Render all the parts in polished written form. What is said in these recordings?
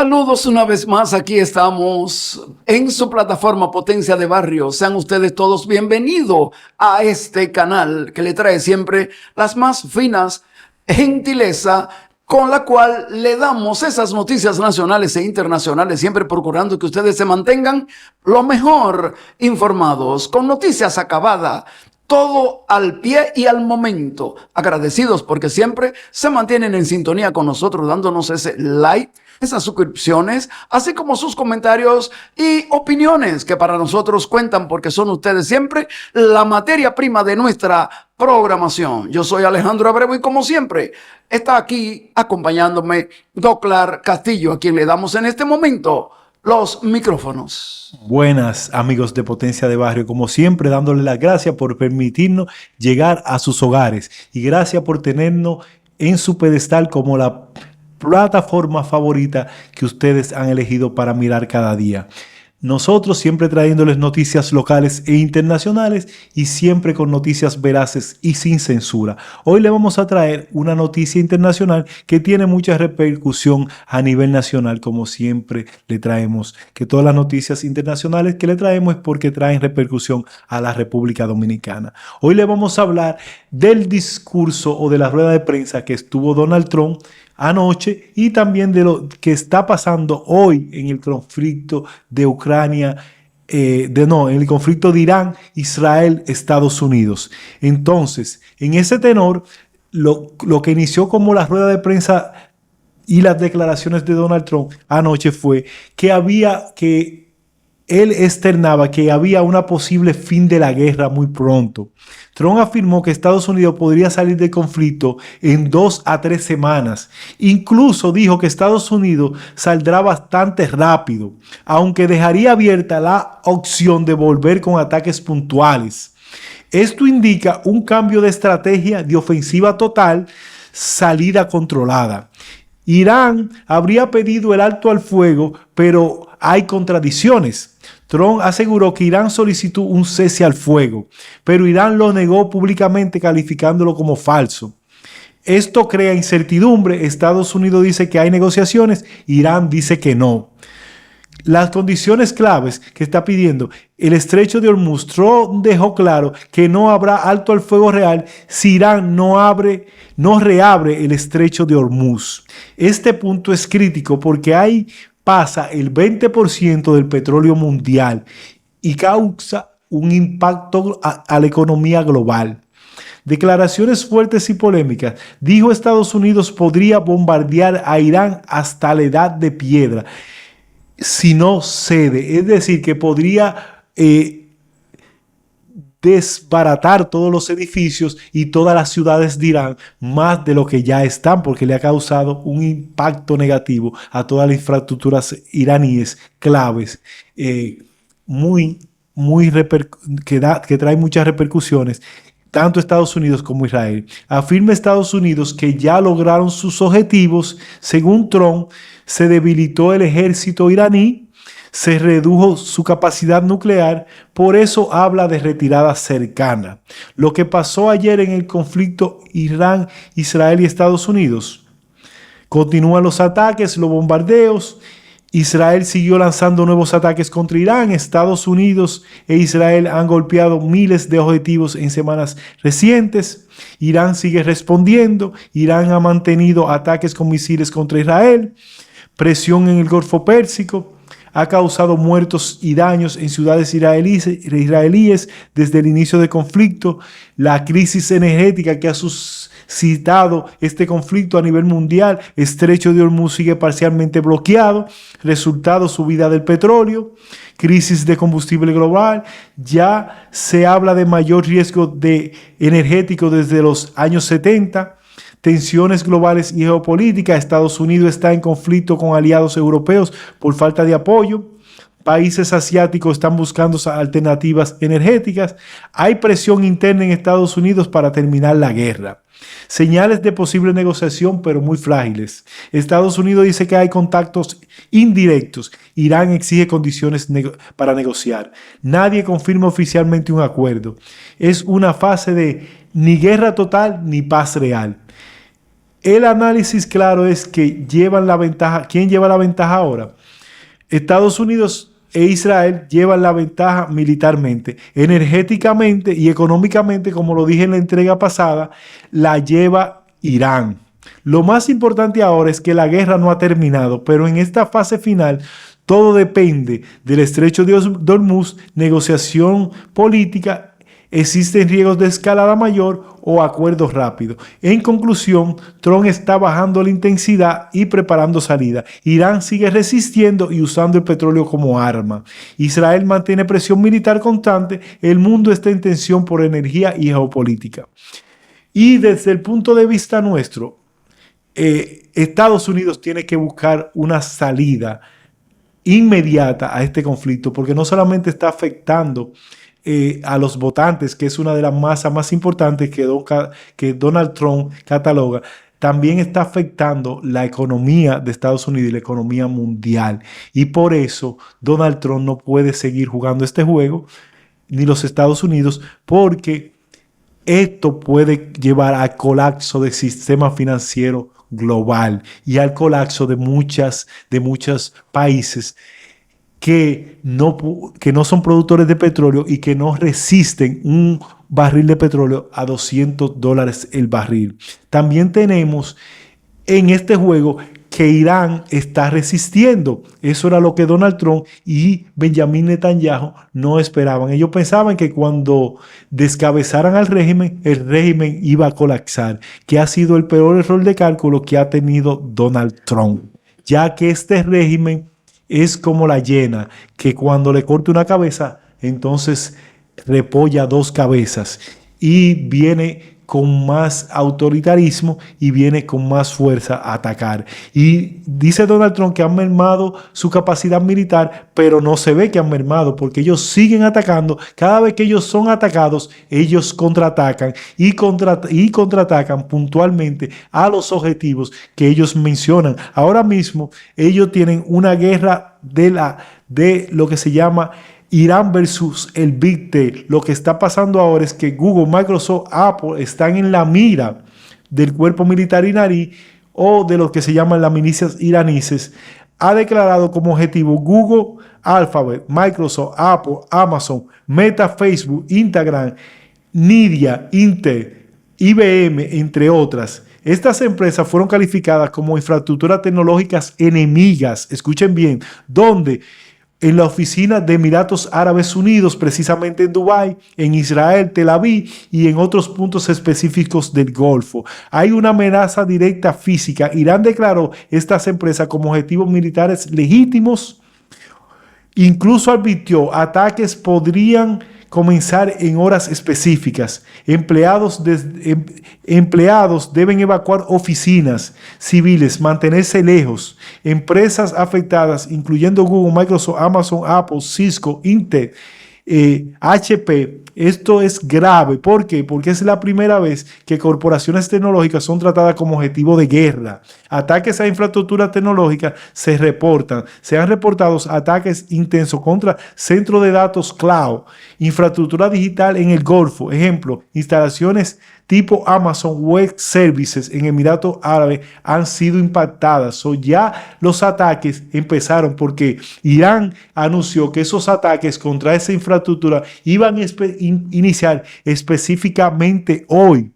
Saludos una vez más, aquí estamos en su plataforma Potencia de Barrio. Sean ustedes todos bienvenidos a este canal que le trae siempre las más finas gentileza con la cual le damos esas noticias nacionales e internacionales, siempre procurando que ustedes se mantengan lo mejor informados, con noticias acabadas, todo al pie y al momento. Agradecidos porque siempre se mantienen en sintonía con nosotros, dándonos ese like, esas suscripciones, así como sus comentarios y opiniones que para nosotros cuentan porque son ustedes siempre la materia prima de nuestra programación. Yo soy Alejandro Abreu y como siempre está aquí acompañándome Doclar Castillo, a quien le damos en este momento los micrófonos. Buenas amigos de Potencia de Barrio, como siempre dándole las gracias por permitirnos llegar a sus hogares y gracias por tenernos en su pedestal como la plataforma favorita que ustedes han elegido para mirar cada día. Nosotros siempre trayéndoles noticias locales e internacionales y siempre con noticias veraces y sin censura. Hoy le vamos a traer una noticia internacional que tiene mucha repercusión a nivel nacional, como siempre le traemos. Que todas las noticias internacionales que le traemos es porque traen repercusión a la República Dominicana. Hoy le vamos a hablar del discurso o de la rueda de prensa que estuvo Donald Trump anoche y también de lo que está pasando hoy en el conflicto de Ucrania, en el conflicto de Irán, Israel, Estados Unidos. Entonces, en ese tenor, lo que inició como la rueda de prensa y las declaraciones de Donald Trump anoche fue que él externaba que había una posible fin de la guerra muy pronto. Trump afirmó que Estados Unidos podría salir del conflicto en 2 a 3 semanas. Incluso dijo que Estados Unidos saldrá bastante rápido, aunque dejaría abierta la opción de volver con ataques puntuales. Esto indica un cambio de estrategia de ofensiva total, salida controlada. Irán habría pedido el alto al fuego, pero hay contradicciones. Trump aseguró que Irán solicitó un cese al fuego, pero Irán lo negó públicamente calificándolo como falso. Esto crea incertidumbre. Estados Unidos dice que hay negociaciones, Irán dice que no. Las condiciones claves que está pidiendo el estrecho de Hormuz, Trump dejó claro que no habrá alto al fuego real si Irán no reabre el estrecho de Hormuz. Este punto es crítico porque ahí pasa el 20% del petróleo mundial y causa un impacto a la economía global. Declaraciones fuertes y polémicas. Dijo Estados Unidos podría bombardear a Irán hasta la edad de piedra si no cede, es decir, que podría desbaratar todos los edificios y todas las ciudades de Irán más de lo que ya están, porque le ha causado un impacto negativo a todas las infraestructuras iraníes claves, que trae muchas repercusiones, tanto Estados Unidos como Israel. Afirma Estados Unidos que ya lograron sus objetivos. Según Trump, se debilitó el ejército iraní, se redujo su capacidad nuclear, por eso habla de retirada cercana. Lo que pasó ayer en el conflicto Irán, Israel y Estados Unidos. Continúan los ataques, los bombardeos. Israel siguió lanzando nuevos ataques contra Irán. Estados Unidos e Israel han golpeado miles de objetivos en semanas recientes. Irán sigue respondiendo. Irán ha mantenido ataques con misiles contra Israel. Presión en el Golfo Pérsico. Ha causado muertos y daños en ciudades israelíes desde el inicio del conflicto. La crisis energética que ha suscitado este conflicto a nivel mundial, estrecho de Hormuz sigue parcialmente bloqueado, resultado subida del petróleo, crisis de combustible global. Ya se habla de mayor riesgo energético desde los años 70. Tensiones globales y geopolíticas. Estados Unidos está en conflicto con aliados europeos por falta de apoyo. Países asiáticos están buscando alternativas energéticas. Hay presión interna en Estados Unidos para terminar la guerra. Señales de posible negociación, pero muy frágiles. Estados Unidos dice que hay contactos indirectos. Irán exige condiciones para negociar. Nadie confirma oficialmente un acuerdo. Es una fase de ni guerra total ni paz real. El análisis claro es que llevan la ventaja. ¿Quién lleva la ventaja ahora? Estados Unidos e Israel llevan la ventaja militarmente. Energéticamente y económicamente, como lo dije en la entrega pasada, la lleva Irán. Lo más importante ahora es que la guerra no ha terminado, pero en esta fase final todo depende del estrecho de Hormuz, negociación política. Existen riesgos de escalada mayor o acuerdos rápidos. En conclusión, Trump está bajando la intensidad y preparando salida. Irán sigue resistiendo y usando el petróleo como arma. Israel mantiene presión militar constante. El mundo está en tensión por energía y geopolítica. Y desde el punto de vista nuestro, Estados Unidos tiene que buscar una salida inmediata a este conflicto, porque no solamente está afectando a los votantes, que es una de las masas más importantes que Donald Trump cataloga, también está afectando la economía de Estados Unidos y la economía mundial. Y por eso Donald Trump no puede seguir jugando este juego, ni los Estados Unidos, porque esto puede llevar al colapso del sistema financiero global y al colapso de muchos países que no son productores de petróleo y que no resisten un barril de petróleo a $200 el barril. También tenemos en este juego que Irán está resistiendo. Eso era lo que Donald Trump y Benjamin Netanyahu no esperaban. Ellos pensaban que cuando descabezaran al régimen, el régimen iba a colapsar, que ha sido el peor error de cálculo que ha tenido Donald Trump, ya que este régimen es como la hiena, que cuando le corta una cabeza, entonces repolla dos cabezas y viene con más autoritarismo y viene con más fuerza a atacar. Y dice Donald Trump que han mermado su capacidad militar, pero no se ve que han mermado, porque ellos siguen atacando. Cada vez que ellos son atacados, ellos contraatacan y contraatacan puntualmente a los objetivos que ellos mencionan. Ahora mismo ellos tienen una guerra de lo que se llama Irán versus el Big Tech. Lo que está pasando ahora es que Google, Microsoft, Apple están en la mira del cuerpo militar iraní o de lo que se llaman las milicias iraníes. Ha declarado como objetivo Google, Alphabet, Microsoft, Apple, Amazon, Meta, Facebook, Instagram, Nvidia, Intel, IBM, entre otras. Estas empresas fueron calificadas como infraestructuras tecnológicas enemigas. Escuchen bien, ¿dónde? En la oficina de Emiratos Árabes Unidos, precisamente en Dubái, en Israel, Tel Aviv y en otros puntos específicos del Golfo. Hay una amenaza directa física. Irán declaró estas empresas como objetivos militares legítimos. Incluso advirtió ataques podrían comenzar en horas específicas. Empleados deben evacuar oficinas civiles, mantenerse lejos. Empresas afectadas, incluyendo Google, Microsoft, Amazon, Apple, Cisco, Intel, HP. Esto es grave. ¿Por qué? Porque es la primera vez que corporaciones tecnológicas son tratadas como objetivo de guerra. Ataques a infraestructuras tecnológicas se reportan. Se han reportado ataques intensos contra centros de datos cloud, infraestructura digital en el Golfo. Ejemplo, instalaciones tipo Amazon Web Services en Emiratos Árabes han sido impactadas. Ya los ataques empezaron porque Irán anunció que esos ataques contra esa infraestructura iban a iniciar específicamente hoy.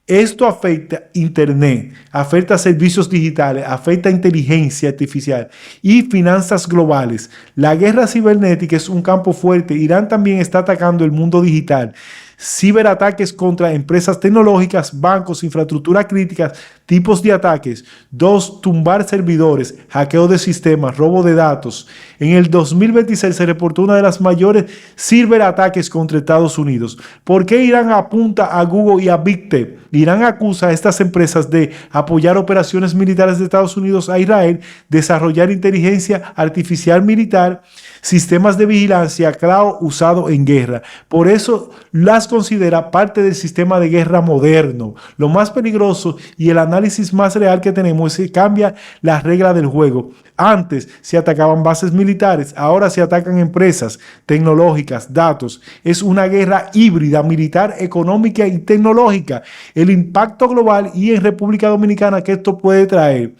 Esto afecta Internet, afecta servicios digitales, afecta inteligencia artificial y finanzas globales. La guerra cibernética es un campo fuerte. Irán también está atacando el mundo digital. Ciberataques contra empresas tecnológicas, bancos, infraestructura críticas, tipos de ataques. 2. Tumbar servidores, hackeo de sistemas, robo de datos. En el 2026 se reportó una de las mayores ciberataques contra Estados Unidos. ¿Por qué Irán apunta a Google y a Big Tech? Irán acusa a estas empresas de apoyar operaciones militares de Estados Unidos a Israel, desarrollar inteligencia artificial militar, sistemas de vigilancia cloud usados en guerra. Por eso las considera parte del sistema de guerra moderno. Lo más peligroso y el análisis más real que tenemos es que cambia la regla del juego. Antes se atacaban bases militares, ahora se atacan empresas tecnológicas, datos. Es una guerra híbrida, militar, económica y tecnológica. El impacto global y en República Dominicana que esto puede traer.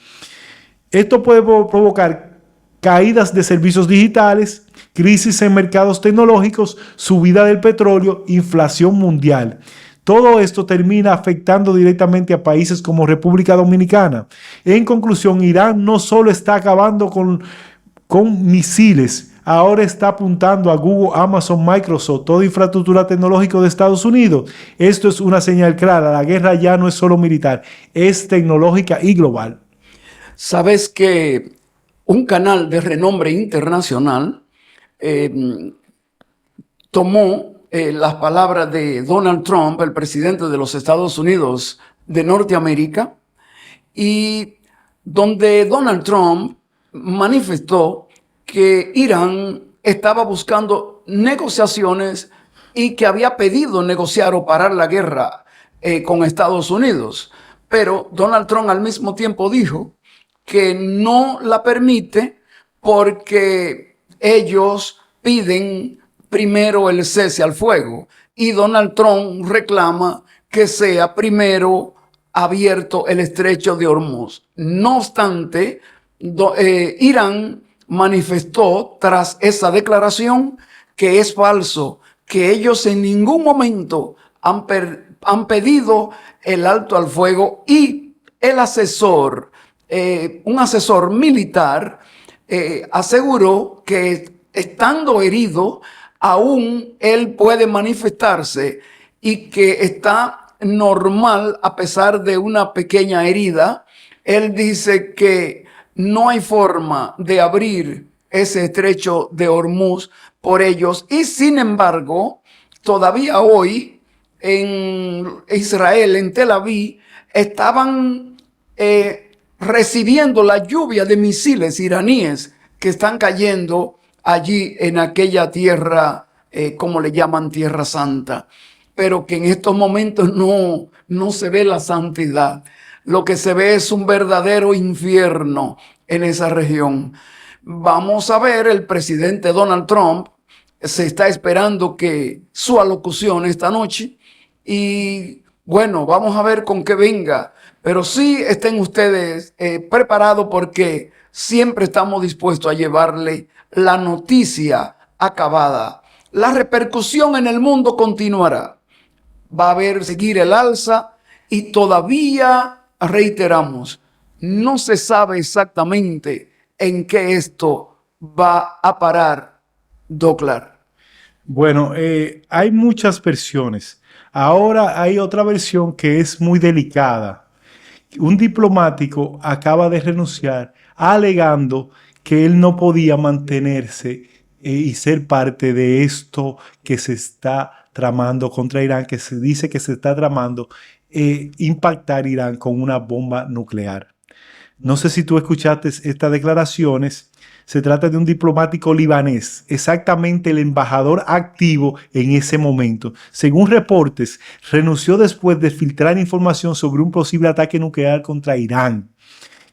Esto puede provocar caídas de servicios digitales, crisis en mercados tecnológicos, subida del petróleo, inflación mundial. Todo esto termina afectando directamente a países como República Dominicana. En conclusión, Irán no solo está acabando con misiles, ahora está apuntando a Google, Amazon, Microsoft, toda infraestructura tecnológica de Estados Unidos. Esto es una señal clara. La guerra ya no es solo militar, es tecnológica y global. Sabes que un canal de renombre internacional tomó las palabras de Donald Trump, el presidente de los Estados Unidos de Norteamérica, y donde Donald Trump manifestó que Irán estaba buscando negociaciones y que había pedido negociar o parar la guerra con Estados Unidos. Pero Donald Trump al mismo tiempo dijo que no la permite porque ellos piden primero el cese al fuego y Donald Trump reclama que sea primero abierto el estrecho de Hormuz. No obstante, Irán manifestó tras esa declaración que es falso, que ellos en ningún momento han pedido el alto al fuego y el asesor, un asesor militar, aseguró que estando herido, aún él puede manifestarse y que está normal a pesar de una pequeña herida. Él dice que no hay forma de abrir ese estrecho de Hormuz por ellos y sin embargo, todavía hoy en Israel, en Tel Aviv, estaban recibiendo la lluvia de misiles iraníes que están cayendo allí en aquella tierra, como le llaman Tierra Santa, pero que en estos momentos no se ve la santidad. Lo que se ve es un verdadero infierno en esa región. Vamos a ver, el presidente Donald Trump se está esperando que su alocución esta noche y bueno, vamos a ver con qué venga, pero sí estén ustedes preparados porque siempre estamos dispuestos a llevarle la noticia acabada. La repercusión en el mundo continuará. Va a haber seguir el alza y todavía reiteramos, no se sabe exactamente en qué esto va a parar, Doclar. Bueno, hay muchas versiones. Ahora hay otra versión que es muy delicada. Un diplomático acaba de renunciar alegando que él no podía mantenerse y ser parte de esto que se está tramando contra Irán, que se dice que se está tramando impactar Irán con una bomba nuclear. No sé si tú escuchaste estas declaraciones. Se trata de un diplomático libanés, exactamente el embajador activo en ese momento. Según reportes, renunció después de filtrar información sobre un posible ataque nuclear contra Irán.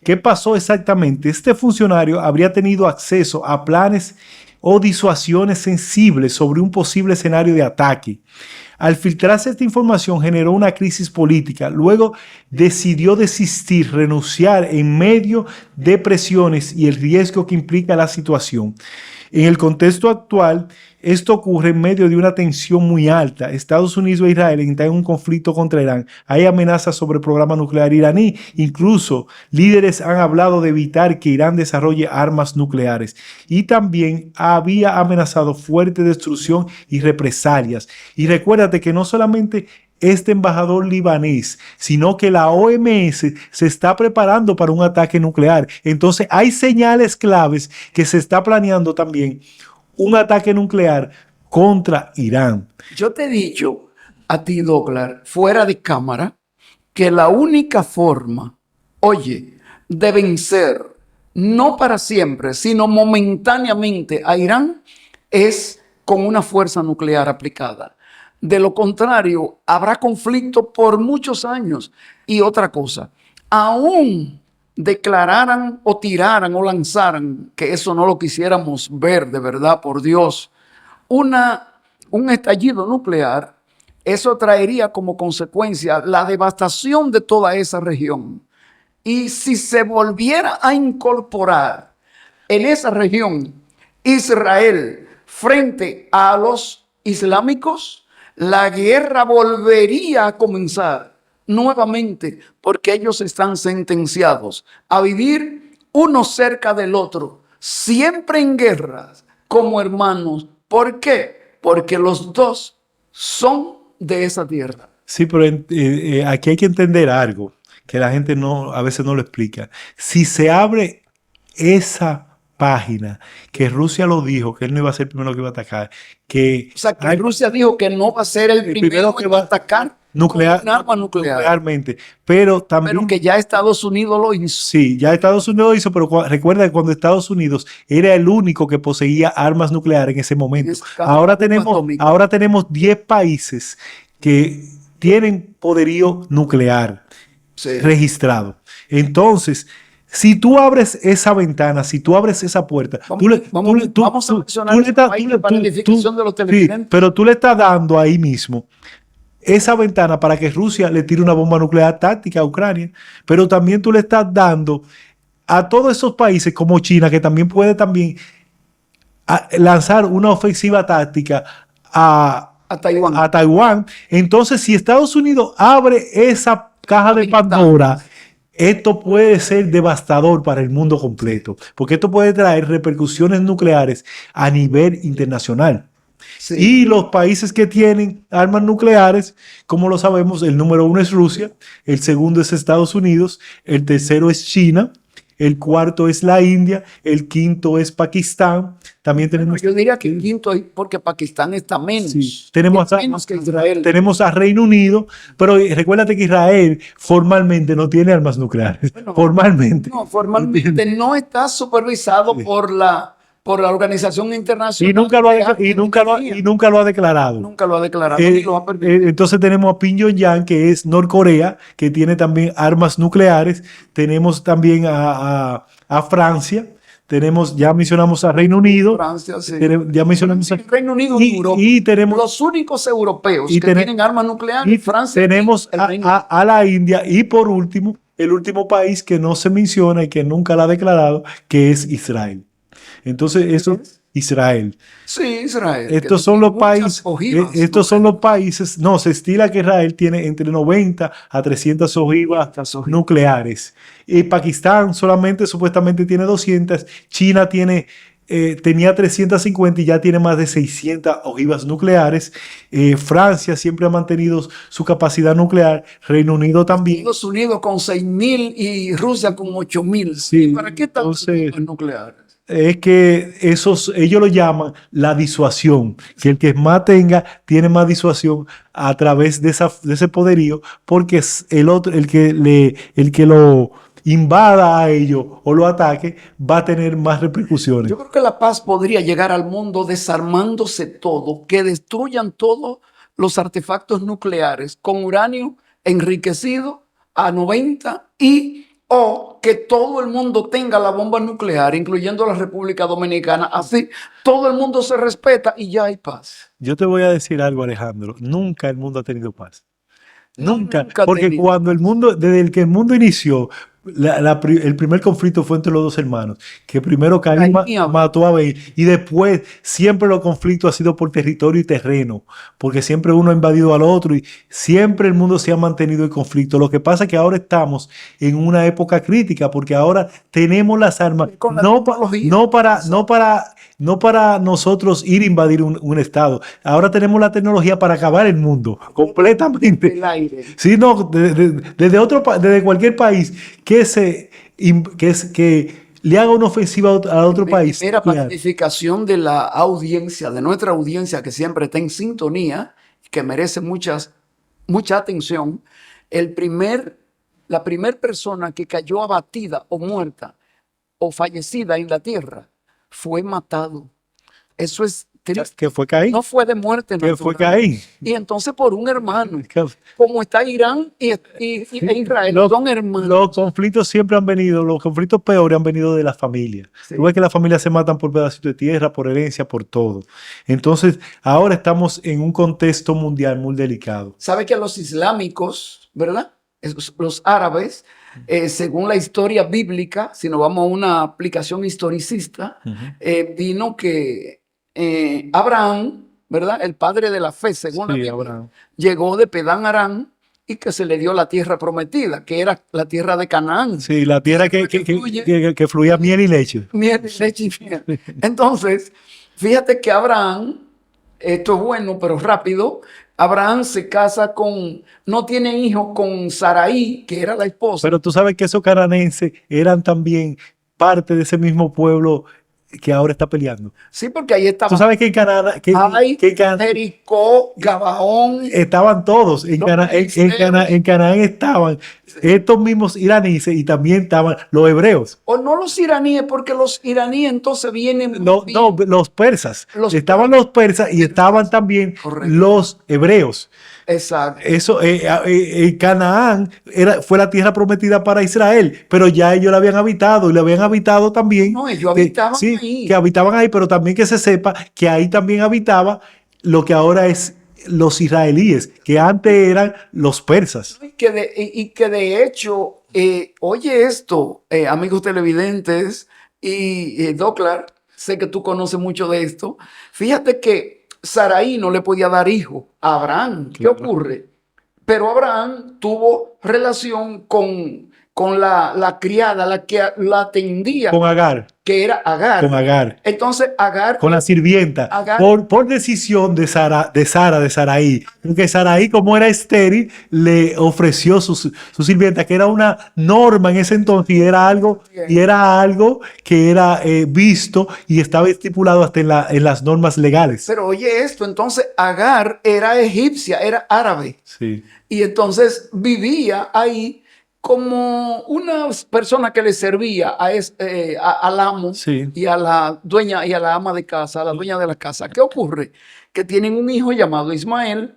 ¿Qué pasó exactamente? Este funcionario habría tenido acceso a planes o disuasiones sensibles sobre un posible escenario de ataque. Al filtrarse esta información generó una crisis política. Luego decidió desistir, renunciar en medio de presiones y el riesgo que implica la situación. En el contexto actual, esto ocurre en medio de una tensión muy alta. Estados Unidos e Israel están en un conflicto contra Irán. Hay amenazas sobre el programa nuclear iraní. Incluso líderes han hablado de evitar que Irán desarrolle armas nucleares. Y también había amenazado fuerte destrucción y represalias. Y recuérdate que no solamente este embajador libanés, sino que la OMS se está preparando para un ataque nuclear. Entonces hay señales claves que se está planeando también un ataque nuclear contra Irán. Yo te he dicho a ti, Douglas, fuera de cámara, que la única forma, oye, de vencer no para siempre, sino momentáneamente a Irán, es con una fuerza nuclear aplicada. De lo contrario, habrá conflicto por muchos años. Y otra cosa, aún declararan o tiraran o lanzaran, que eso no lo quisiéramos ver de verdad, por Dios, un estallido nuclear, eso traería como consecuencia la devastación de toda esa región. Y si se volviera a incorporar en esa región Israel frente a los islámicos, la guerra volvería a comenzar nuevamente, porque ellos están sentenciados a vivir uno cerca del otro, siempre en guerras, como hermanos. ¿Por qué? Porque los dos son de esa tierra. Sí, pero aquí hay que entender algo que la gente no, a veces no lo explica. Si se abre esa página, que Rusia lo dijo, que él no iba a ser el primero que iba a atacar, que O sea, que Rusia dijo que no va a ser el primero que va a atacar nuclear, con un arma nuclear. nuclearmente, pero también... Pero que ya Estados Unidos lo hizo. Sí, ya Estados Unidos lo hizo, pero recuerda que cuando Estados Unidos era el único que poseía armas nucleares en ese momento. Ahora tenemos 10 países que tienen poderío nuclear registrado. Entonces, si tú abres esa ventana, si tú abres esa puerta, vamos a mencionar para edificación de los televidentes. Sí, pero tú le estás dando ahí mismo esa ventana para que Rusia le tire una bomba nuclear táctica a Ucrania, pero también tú le estás dando a todos esos países como China, que también puede lanzar una ofensiva táctica a Taiwán. Entonces, si Estados Unidos abre esa caja de Pandora, esto puede ser devastador para el mundo completo, porque esto puede traer repercusiones nucleares a nivel internacional. Sí. Y los países que tienen armas nucleares, como lo sabemos, el número 1 es Rusia, el segundo es Estados Unidos, el tercero es China, el cuarto es la India, el quinto es Pakistán. También tenemos... Yo diría que el quinto es porque Pakistán está menos. Sí, menos que Israel. Tenemos a Reino Unido, pero recuérdate que Israel formalmente no tiene armas nucleares. Bueno, formalmente. No, formalmente no está supervisado por la Organización Internacional. Y nunca lo ha declarado. Nunca lo ha declarado. Ni lo ha permitido. Entonces tenemos a Pyongyang, que es Norcorea, que tiene también armas nucleares. Tenemos también a Francia. Ya mencionamos a Reino Unido. Francia, sí. Ya mencionamos a Reino Unido y Europa. Y tenemos los únicos europeos que tienen armas nucleares. Y Francia. Tenemos a la India. Y por último, el último país que no se menciona y que nunca la ha declarado, que es Israel. Entonces, eso es Israel. Sí, Israel. Estos son los países. No, se estila que Israel tiene entre 90 a 300 ojivas nucleares. Y Pakistán solamente supuestamente tiene 200. China tenía 350 y ya tiene más de 600 ojivas nucleares. Francia siempre ha mantenido su capacidad nuclear. Reino Unido también. Estados Unidos con 6.000 y Rusia con 8.000. Sí, ¿Para qué están nucleares? Es que ellos lo llaman la disuasión, que el que más tenga tiene más disuasión a través de ese poderío, porque es el que lo invada a ellos o lo ataque va a tener más repercusiones. Yo creo que la paz podría llegar al mundo desarmándose todo, que destruyan todos los artefactos nucleares con uranio enriquecido a 90 o que todo el mundo tenga la bomba nuclear, incluyendo la República Dominicana. Así todo el mundo se respeta y ya hay paz. Yo te voy a decir algo, Alejandro. Nunca el mundo ha tenido paz. Nunca, porque desde que el mundo inició, el primer conflicto fue entre los dos hermanos, que primero Caín mató a Abel y después siempre los conflictos han sido por territorio y terreno, porque siempre uno ha invadido al otro y siempre el mundo se ha mantenido en conflicto. Lo que pasa es que ahora estamos en una época crítica porque ahora tenemos las armas no para nosotros ir a invadir un estado. Ahora tenemos la tecnología para acabar el mundo completamente. El aire. Sí, no, desde cualquier país que le haga una ofensiva a otro país. Primera pacificación de la audiencia, de nuestra audiencia que siempre está en sintonía, que merece mucha atención. La primera persona que cayó abatida o muerta o fallecida en la tierra, fue matado. Eso es triste. ¿Qué fue Caín? No fue de muerte ¿Qué fue natural. Caín? Y entonces por un hermano, ¿Qué- como está Irán e Israel, Los, son hermanos. los conflictos siempre han venido, los conflictos peores han venido de la familia. Sí. Tú ves que las familias se matan por pedacitos de tierra, por herencia, por todo. Entonces, ahora estamos en un contexto mundial muy delicado. Sabe que a los islámicos, ¿verdad? Los árabes, según la historia bíblica, si nos vamos a una aplicación historicista, vino que Abraham, ¿verdad? El padre de la fe, según la Sí, Biblia, Abraham. llegó de Pedán Aram y que se le dio la tierra prometida, que era la tierra de Canaán. Sí, la tierra que fluía miel y leche. Miel, leche y miel. Entonces, fíjate que Abraham, esto es bueno, pero rápido, Abraham se casa no tiene hijos con Sarai, que era la esposa. Pero tú sabes que esos cananeses eran también parte de ese mismo pueblo que ahora está peleando. Sí, porque ahí estaba Tú sabes que en Canadá, Jericó, Gabaón, estaban todos, en Canaán estaban estos mismos iraníes y también estaban los hebreos. o no los iraníes, porque los iraníes entonces vienen... No, los persas. Estaban los persas y estaban también Correcto. los hebreos. Exacto. Eso, Canaán fue la tierra prometida para Israel, pero ya ellos la habían habitado y la habían habitado también. No, ellos habitaban sí, ahí. que habitaban ahí, pero también que se sepa que ahí también habitaba lo que ahora es los israelíes, que antes eran los persas. Y que de hecho, oye esto, amigos televidentes y Doclar, sé que tú conoces mucho de esto. Fíjate que Sarai no le podía dar hijo a Abraham. ¿Qué ocurre? Pero Abraham tuvo relación con la criada, la que la atendía, Con Agar. que era Agar. Con Agar. Entonces Agar... Con la sirvienta. Agar, por decisión de Sarai. Porque Sarai, como era estéril, le ofreció su sirvienta, que era una norma en ese entonces, y era algo que era visto y estaba estipulado hasta en las normas legales. pero oye esto, entonces Agar era egipcia, era árabe. Sí. Y entonces vivía ahí como una persona que le servía al amo, Sí. y a la dueña y a la ama de casa, a la dueña de la casa. ¿Qué ocurre? Que tienen un hijo llamado Ismael,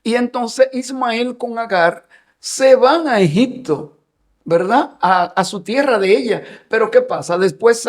y entonces Ismael con Agar se van a Egipto, ¿verdad? A su tierra de ella. Pero ¿qué pasa? Después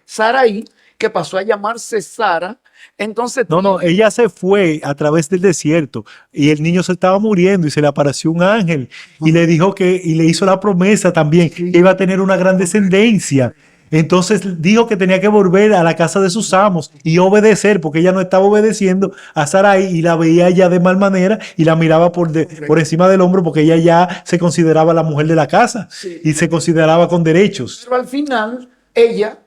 Sarai, que pasó a llamarse Sara, entonces... No, ella se fue a través del desierto y el niño se estaba muriendo y se le apareció un ángel y le dijo y le hizo la promesa también que iba a tener una gran descendencia. Entonces dijo que tenía que volver a la casa de sus amos y obedecer, porque ella no estaba obedeciendo a Sarai y la veía ya de mal manera y la miraba por encima del hombro, porque ella ya se consideraba la mujer de la casa y se consideraba con derechos. Pero al final ella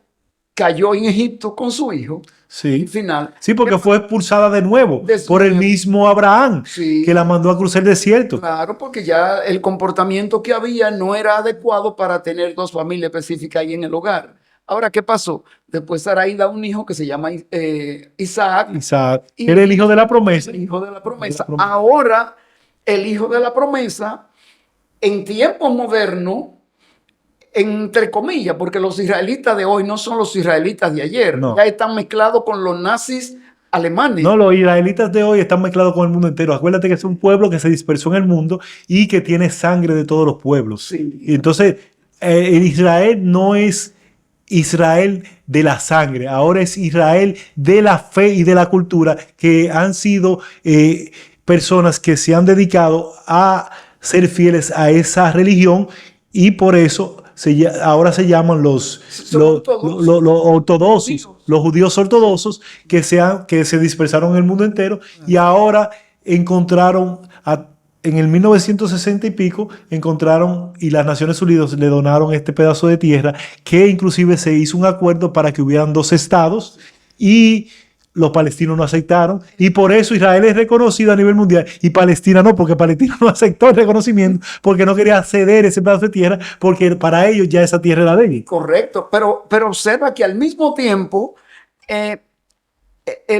cayó en Egipto con su hijo. Sí. Al final. Sí, porque fue expulsada de nuevo por el mismo Abraham, sí, que la mandó a cruzar el desierto. Claro, porque ya el comportamiento que había no era adecuado para tener dos familias específicas ahí en el hogar. Ahora, ¿qué pasó? Después Sarai da un hijo que se llama Isaac. Isaac, era el hijo de la promesa. El hijo de la promesa. Ahora, el hijo de la promesa, en tiempos modernos, entre comillas, porque los israelitas de hoy no son los israelitas de ayer. No. Ya están mezclados con los nazis alemanes. No, los israelitas de hoy están mezclados con el mundo entero. Acuérdate que es un pueblo que se dispersó en el mundo y que tiene sangre de todos los pueblos. Sí. Y entonces, Israel no es Israel de la sangre, ahora es Israel de la fe y de la cultura, que han sido personas que se han dedicado a ser fieles a esa religión, y por eso ahora se llaman los ortodoxos, los judíos ortodoxos, que se dispersaron en el mundo entero y ahora encontraron en el 1960 y pico encontraron, y las Naciones Unidas le donaron este pedazo de tierra, que inclusive se hizo un acuerdo para que hubieran dos estados, y los palestinos no aceptaron, y por eso Israel es reconocido a nivel mundial y Palestina no, porque Palestina no aceptó el reconocimiento porque no quería ceder ese pedazo de tierra, porque para ellos ya esa tierra era de ellos. Correcto, pero observa que al mismo tiempo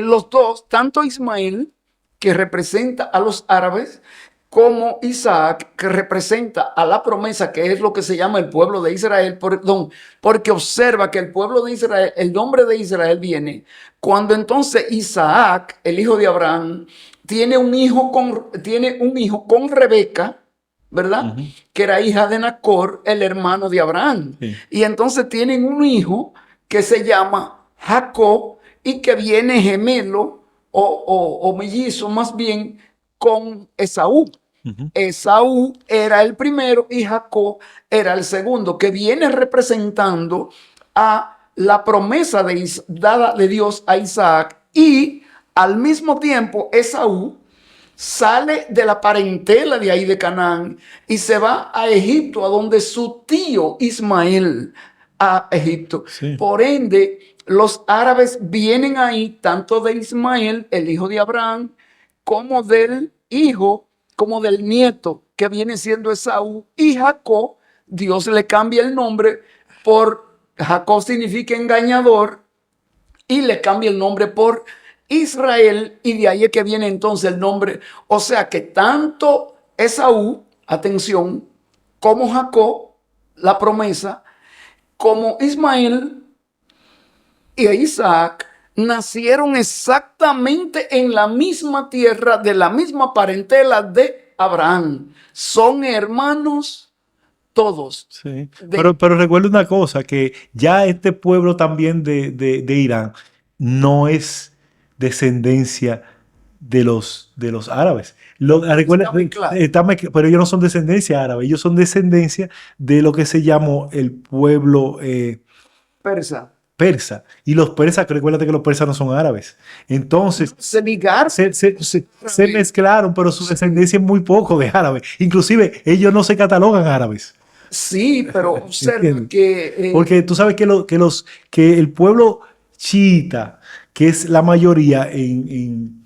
los dos, tanto Ismael, que representa a los árabes, como Isaac, que representa a la promesa, que es lo que se llama el pueblo de Israel, perdón, porque observa que el pueblo de Israel, el nombre de Israel viene cuando entonces Isaac, el hijo de Abraham, tiene un hijo con Rebeca, ¿verdad? Ujú. Que era hija de Nacor, el hermano de Abraham. Sí. Y entonces tienen un hijo que se llama Jacob y que viene gemelo o mellizo más bien con Esaú. Ujú. Esaú era el primero y Jacob era el segundo, que viene representando a la promesa dada de Dios a Isaac, y al mismo tiempo Esaú sale de la parentela de ahí de Canaán y se va a Egipto, a donde su tío Ismael, a Egipto. Sí. Por ende, los árabes vienen ahí, tanto de Ismael, el hijo de Abraham, como del hijo, como del nieto, que viene siendo Esaú, y Jacob. Dios le cambia el nombre por Jacob, significa engañador, y le cambia el nombre por Israel, y de ahí es que viene entonces el nombre. O sea que tanto Esaú, atención, como Jacob, la promesa, como Ismael y Isaac, nacieron exactamente en la misma tierra, de la misma parentela de Abraham. Son hermanos todos. Sí. Pero recuerda una cosa, que ya este pueblo también de Irán no es descendencia de los árabes. Recuerda, Está muy claro. pero ellos no son descendencia árabe, ellos son descendencia de lo que se llamó el pueblo Persa. persa. Y los persas, que recuérdate que los persas no son árabes. Entonces, Se ligaron. se mezclaron, pero su descendencia es muy poco de árabe. Inclusive, ellos no se catalogan árabes. Sí, pero observa ¿Entiendes? que Porque tú sabes que, que el pueblo chiita, que es la mayoría en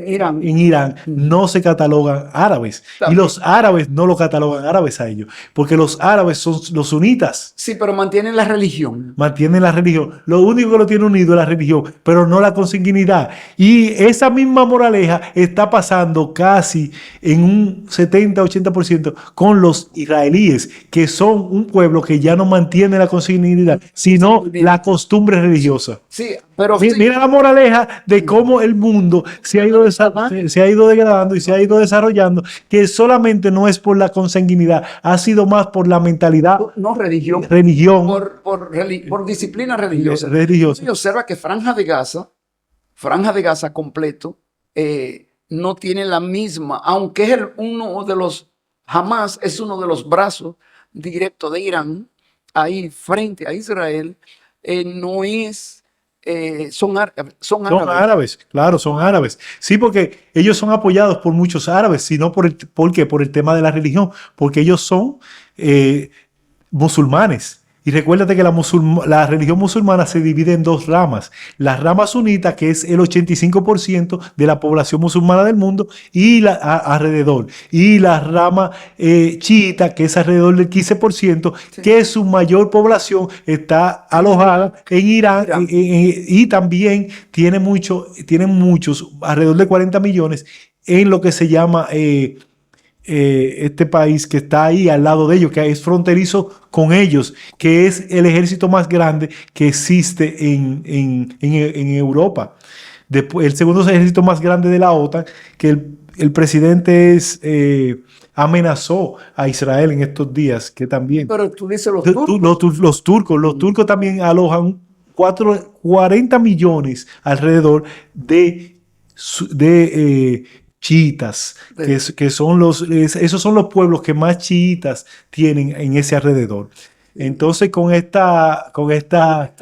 Irán en Irán, no se catalogan árabes. Y también. los árabes no lo catalogan árabes a ellos, porque los árabes son los sunitas. Sí, pero mantienen la religión. Mantienen la religión. Lo único que lo tiene unido es la religión, pero no la consanguinidad. Y esa misma moraleja está pasando casi en un 70-80% con los israelíes, que son un pueblo que ya no mantiene la consanguinidad, sino la costumbre religiosa. Sí, pero Mira la moraleja de cómo el mundo se ha ido degradando y se ha ido desarrollando, que solamente no es por la consanguinidad, ha sido más por la mentalidad, no religión, religión, por disciplina religiosa. religiosa. Y observa que Franja de Gaza completo, no tiene la misma, aunque es uno de los, Hamas es uno de los brazos directos de Irán, ahí frente a Israel, no es, son Son árabes. árabes, claro, son árabes. Sí, porque ellos son apoyados por muchos árabes, sino ¿por qué? Por el tema de la religión, porque ellos son musulmanes. Y recuérdate que la religión musulmana se divide en dos ramas. La rama sunita, que es el 85% de la población musulmana del mundo, y alrededor. Y la rama chiita, que es alrededor del 15%, que su mayor población está alojada en Irán, y también tienen muchos, alrededor de 40 millones, en lo que se llama este país que está ahí al lado de ellos, que es fronterizo con ellos, que es el ejército más grande que existe en Europa. Después, el segundo ejército más grande de la OTAN, que el presidente amenazó a Israel en estos días, que también... Pero tú dices los turcos. Los turcos también alojan 40 millones alrededor de chiitas, que son esos son los pueblos que más chiitas tienen en ese alrededor. Entonces, estas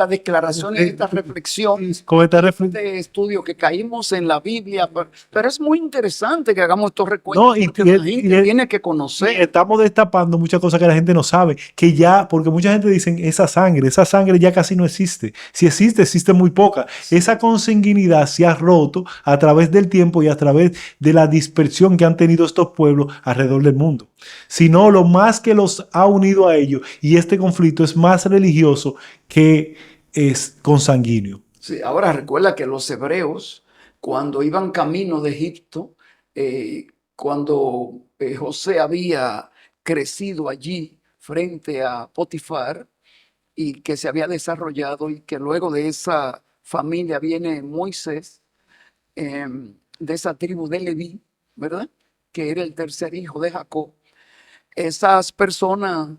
declaraciones, estas reflexiones, este estudio que caímos en la Biblia, pero es muy interesante que hagamos estos recuentos, No, porque la gente tiene que conocer. Estamos destapando muchas cosas que la gente no sabe, que ya, porque mucha gente dice, esa sangre ya casi no existe. Si existe, existe muy poca. Esa consanguinidad se ha roto a través del tiempo y a través de la dispersión que han tenido estos pueblos alrededor del mundo. Sino lo más que los ha unido a ellos, y este conflicto es más religioso que es consanguíneo. Sí, ahora recuerda que los hebreos, cuando iban camino de Egipto, cuando José había crecido allí frente a Potifar y que se había desarrollado y que luego de esa familia viene Moisés, de esa tribu de Leví, ¿verdad? Que era el tercer hijo de Jacob. Esas personas,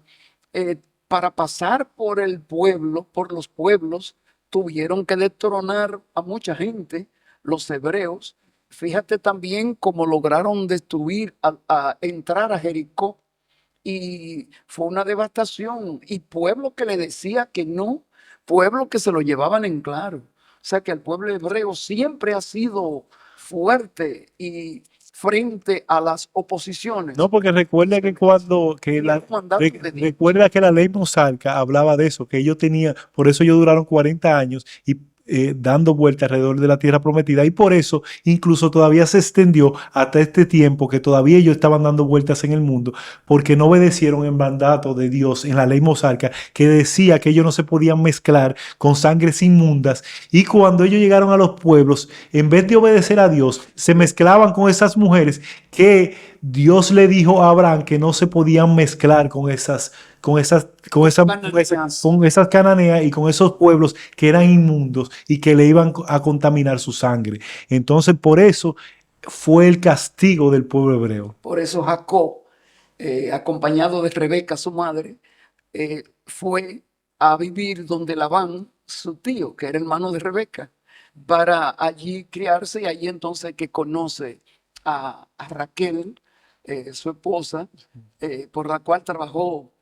eh, para pasar por el pueblo, por los pueblos, tuvieron que destronar a mucha gente, los hebreos. Fíjate también cómo lograron destruir, a entrar a Jericó, y fue una devastación. Y pueblo que le decía que no, pueblo que se lo llevaban en claro. O sea que el pueblo hebreo siempre ha sido fuerte y frente a las oposiciones. No, porque recuerda que cuando recuerda que la ley mosaica hablaba de eso, que ellos tenían, por eso ellos duraron 40 años y dando vuelta alrededor de la tierra prometida, y por eso incluso todavía se extendió hasta este tiempo que todavía ellos estaban dando vueltas en el mundo, porque no obedecieron el mandato de Dios en la ley mosaica, que decía que ellos no se podían mezclar con sangres inmundas, y cuando ellos llegaron a los pueblos, en vez de obedecer a Dios, se mezclaban con esas mujeres que Dios le dijo a Abraham que no se podían mezclar con esas cananeas y con esos pueblos que eran inmundos y que le iban a contaminar su sangre. Entonces, por eso fue el castigo del pueblo hebreo. Por eso Jacob, acompañado de Rebeca, su madre, fue a vivir donde Labán, su tío, que era hermano de Rebeca, para allí criarse, y allí entonces que conoce a Raquel, su esposa, por la cual trabajó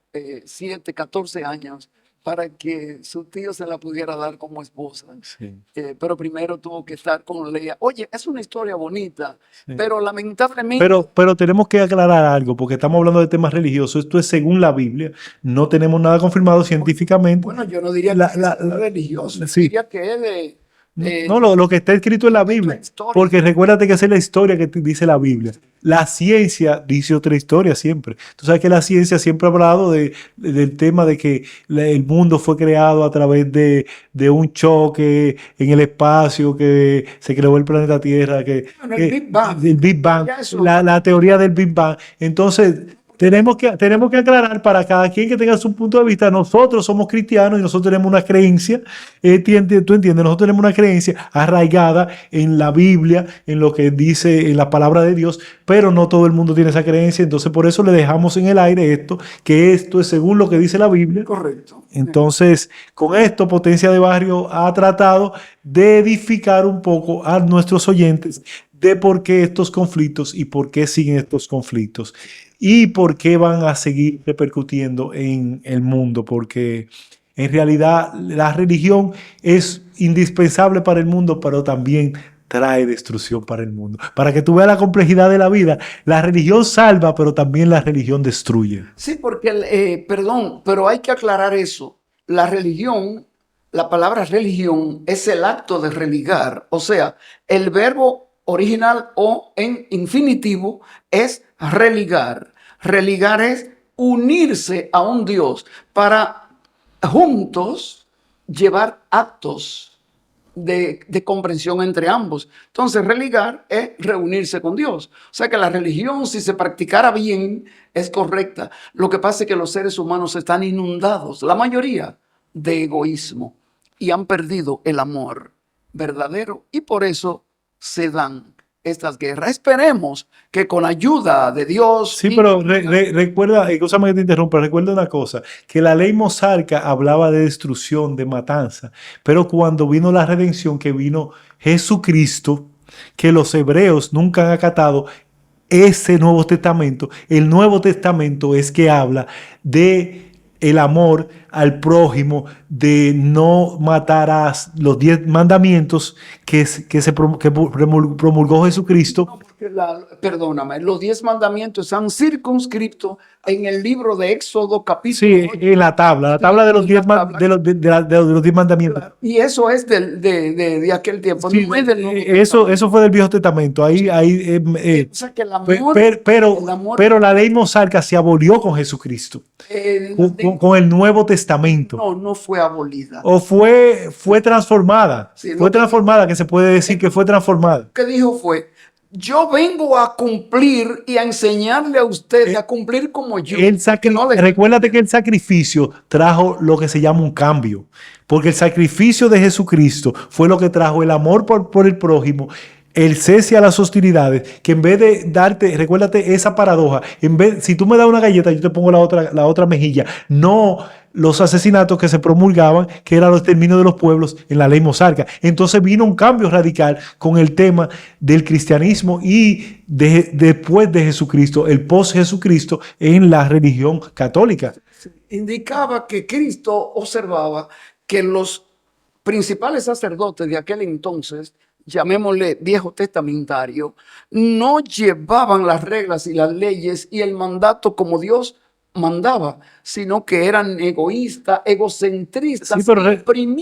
7, 14 años para que su tío se la pudiera dar como esposa. Sí. Pero primero tuvo que estar con Lea. Oye, es una historia bonita, Sí. pero lamentablemente... Pero tenemos que aclarar algo, porque estamos hablando de temas religiosos. Esto es según la Biblia. No tenemos nada confirmado científicamente. Bueno, yo no diría que es religioso, sí. Diría que es de... No, lo que está escrito en la Biblia. Porque recuérdate que esa es la historia que dice la Biblia. La ciencia dice otra historia siempre. Tú sabes que la ciencia siempre ha hablado del tema de que el mundo fue creado a través de un choque en el espacio, que se creó el planeta Tierra, Bueno, el Big Bang. El Big Bang, Ya eso. la teoría del Big Bang. Entonces, tenemos que aclarar para cada quien que tenga su punto de vista. Nosotros somos cristianos y nosotros tenemos una creencia, tú entiendes, nosotros tenemos una creencia arraigada en la Biblia, en lo que dice en la palabra de Dios, pero no todo el mundo tiene esa creencia. Entonces por eso le dejamos en el aire esto, que esto es según lo que dice la Biblia. Correcto. Entonces, con esto, Potencia de Barrio ha tratado de edificar un poco a nuestros oyentes de por qué estos conflictos y por qué siguen estos conflictos y por qué van a seguir repercutiendo en el mundo, porque en realidad la religión es indispensable para el mundo, pero también trae destrucción para el mundo. Para que tú veas la complejidad de la vida, la religión salva, pero también la religión destruye. Sí, porque, perdón, pero hay que aclarar eso. La religión, la palabra religión es el acto de religar, o sea, el verbo original o en infinitivo es religar. Religar es unirse a un Dios para juntos llevar actos de comprensión entre ambos. Entonces, religar es reunirse con Dios. O sea que la religión, si se practicara bien, es correcta. Lo que pasa es que los seres humanos están inundados, la mayoría, de egoísmo y han perdido el amor verdadero, y por eso se dan estas guerras. Esperemos que con ayuda de Dios... Sí, pero recuerda, escúchame que te interrumpa, recuerda una cosa, que la ley mosaica hablaba de destrucción, de matanza, pero cuando vino la redención, que vino Jesucristo, que los hebreos nunca han acatado, ese Nuevo Testamento, el Nuevo Testamento es que habla de el amor al prójimo, de no matar a los 10 mandamientos que promulgó Jesucristo. No, porque perdóname, los 10 mandamientos están circunscritos en el libro de Éxodo capítulo 8. Sí, en la tabla de los 10 mandamientos. Claro. Y eso es de aquel tiempo. Sí, no es del Nuevo eso fue del Viejo Testamento. O sea que el amor, pero la ley mosaica se abolió con Jesucristo, con el Nuevo Testamento. No fue abolida. O fue transformada. Sí, fue transformada, que se puede decir que fue transformada. Lo que dijo fue, yo vengo a cumplir y a enseñarle a ustedes a cumplir como yo. Recuérdate que el sacrificio trajo lo que se llama un cambio, porque el sacrificio de Jesucristo fue lo que trajo el amor por el prójimo, el cese a las hostilidades, que en vez de darte, recuérdate esa paradoja, si tú me das una galleta, yo te pongo la otra mejilla, no los asesinatos que se promulgaban, que eran los términos de los pueblos en la ley mosaica. Entonces vino un cambio radical con el tema del cristianismo y después de Jesucristo, el post-Jesucristo en la religión católica. Indicaba que Cristo observaba que los principales sacerdotes de aquel entonces, llamémosle viejo testamentario, no llevaban las reglas y las leyes y el mandato como Dios mandaba, sino que eran egoístas, egocentristas.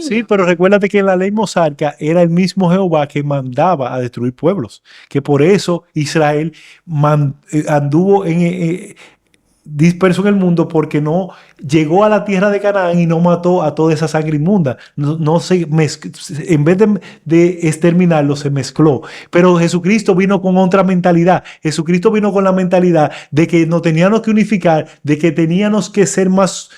Sí, pero recuérdate que en la ley mosaica era el mismo Jehová que mandaba a destruir pueblos, que por eso Israel anduvo disperso en el mundo, porque no llegó a la tierra de Canaán y no mató a toda esa sangre inmunda. En vez de exterminarlo, se mezcló. Pero Jesucristo vino con otra mentalidad. Jesucristo vino con la mentalidad de que nos teníamos que unificar, de que teníamos que ser más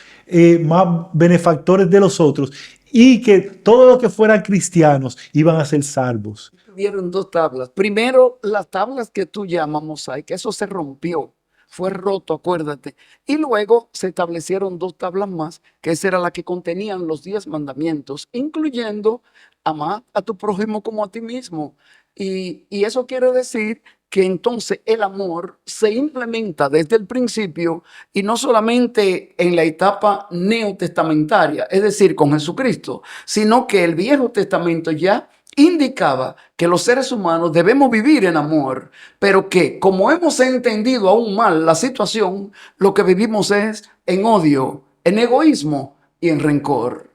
benefactores de los otros y que todos los que fueran cristianos iban a ser salvos. Tuvieron dos tablas. Primero, las tablas que tú llamas mosaica, eso se rompió. Fue roto, acuérdate. Y luego se establecieron dos tablas más, que esa era la que contenían los 10 mandamientos, incluyendo amar a tu prójimo como a ti mismo. Y eso quiere decir que entonces el amor se implementa desde el principio y no solamente en la etapa neotestamentaria, es decir, con Jesucristo, sino que el Viejo Testamento ya indicaba que los seres humanos debemos vivir en amor, pero que como hemos entendido aún mal la situación, lo que vivimos es en odio, en egoísmo y en rencor.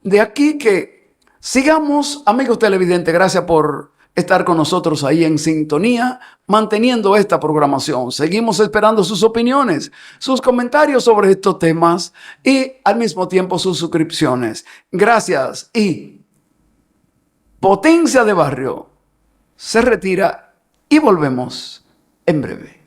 De aquí que sigamos, amigos televidentes, gracias por estar con nosotros ahí en sintonía, manteniendo esta programación. Seguimos esperando sus opiniones, sus comentarios sobre estos temas y al mismo tiempo sus suscripciones. Gracias y Potencia de Barrio se retira y volvemos en breve.